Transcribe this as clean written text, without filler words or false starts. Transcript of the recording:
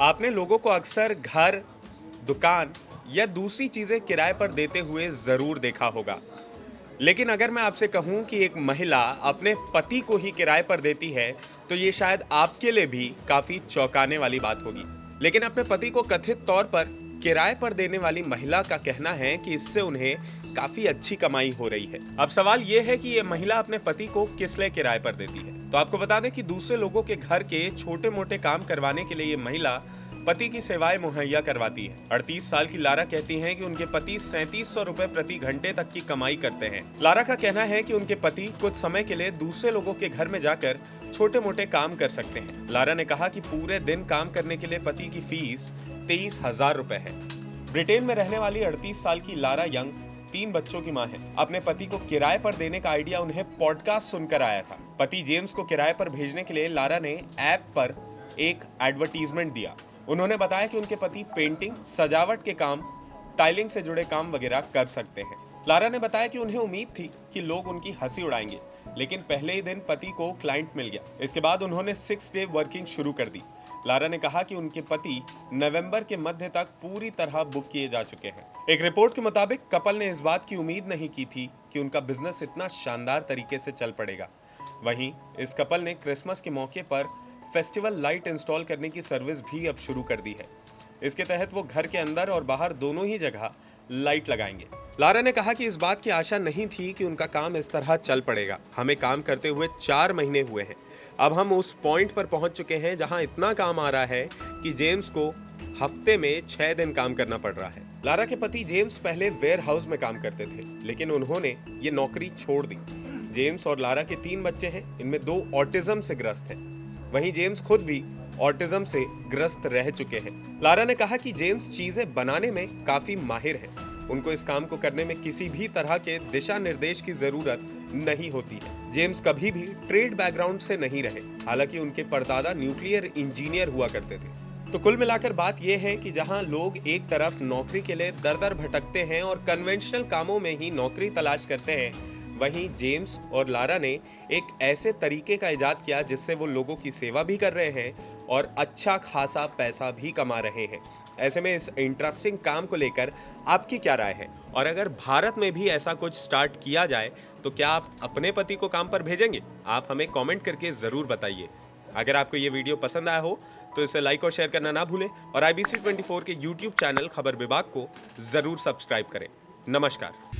आपने लोगों को अक्सर घर, दुकान या दूसरी चीजें किराए पर देते हुए जरूर देखा होगा। लेकिन अगर मैं आपसे कहूं कि एक महिला अपने पति को ही किराए पर देती है, तो ये शायद आपके लिए भी काफी चौंकाने वाली बात होगी। लेकिन अपने पति को कथित तौर पर किराए पर देने वाली महिला का कहना है कि इससे उन्हें काफी अच्छी कमाई हो रही है। अब सवाल यह है कि ये महिला अपने पति को किस लिए किराए पर देती है। तो आपको बता दें कि दूसरे लोगों के घर के छोटे मोटे काम करवाने के लिए ये महिला पति की सेवाएं मुहैया करवाती है। 38 साल की लारा कहती हैं कि उनके पति 3700 रुपए प्रति घंटे तक की कमाई करते हैं। लारा का कहना है कि उनके पति कुछ समय के लिए दूसरे लोगों के घर में जाकर छोटे मोटे काम कर सकते हैं। लारा ने कहा कि पूरे दिन काम करने के लिए पति की फीस 23,000 रुपए है। ब्रिटेन में रहने वाली 38 साल की लारा यंग 3 बच्चों की मां है। अपने पति को किराए पर देने का आइडिया उन्हें पॉडकास्ट सुनकर आया था। पति जेम्स को किराए पर भेजने के लिए लारा ने ऐप पर एक एडवर्टीजमेंट दिया। उन्होंने बताया कि उनके पति पेंटिंग, सजावट के काम, टाइलिंग से जुड़े काम वगैरह कर सकते हैं। लारा ने बताया कि उन्हें उम्मीद थी कि लोग उनकी हंसी उड़ाएंगे, लेकिन पहले ही दिन पति को क्लाइंट मिल गया। इसके बाद उन्होंने 6 डे वर्किंग शुरू कर दी। लारा ने कहा कि उनके पति नवंबर के मध्य तक पूरी तरह बुक किए जा चुके हैं। एक रिपोर्ट के मुताबिक कपल ने इस बात की उम्मीद नहीं की थी कि उनका बिजनेस इतना शानदार तरीके से चल पड़ेगा। वहीं इस कपल ने क्रिसमस के मौके पर फेस्टिवल लाइट इंस्टॉल करने की सर्विस भी अब शुरू कर दी है। इसके तहत वो घर के अंदर और बाहर दोनों ही जगह लाइट लगाएंगे। लारा ने कहा कि इस बात की आशा नहीं थी कि उनका काम इस तरह चल पड़ेगा। हमें काम करते हुए 4 महीने हुए हैं। अब हम उस पॉइंट पर पहुंच चुके हैं जहां इतना काम आ रहा है कि जेम्स को हफ्ते में 6 दिन काम करना पड़ रहा है। लारा के पति जेम्स पहले वेयर हाउस में काम करते थे, लेकिन उन्होंने ये नौकरी छोड़ दी। जेम्स और लारा के 3 बच्चे हैं, इनमें 2 ऑटिज्म से ग्रस्त हैं। वहीं जेम्स खुद भी ऑटिज्म से ग्रस्त रह चुके हैं। लारा ने कहा कि जेम्स चीजें बनाने में काफी माहिर है। उनको इस काम को करने में किसी भी तरह के दिशा निर्देश की जरूरत नहीं होती है। जेम्स कभी भी ट्रेड बैकग्राउंड से नहीं रहे, हालांकि उनके परदादा न्यूक्लियर इंजीनियर हुआ करते थे। तो कुल मिलाकर बात यह है कि जहां लोग एक तरफ नौकरी के लिए दर-दर भटकते हैं और कन्वेंशनल कामों में ही नौकरी तलाश करते हैं, वहीं जेम्स और लारा ने एक ऐसे तरीके का इजाद किया जिससे वो लोगों की सेवा भी कर रहे हैं और अच्छा खासा पैसा भी कमा रहे हैं। ऐसे में इस इंटरेस्टिंग काम को लेकर आपकी क्या राय है? और अगर भारत में भी ऐसा कुछ स्टार्ट किया जाए तो क्या आप अपने पति को काम पर भेजेंगे? आप हमें कमेंट करके ज़रूर बताइए। अगर आपको ये वीडियो पसंद आया हो तो इसे लाइक और शेयर करना ना भूलें और IBC 24 के YouTube चैनल खबर विभाग को ज़रूर सब्सक्राइब करें। नमस्कार।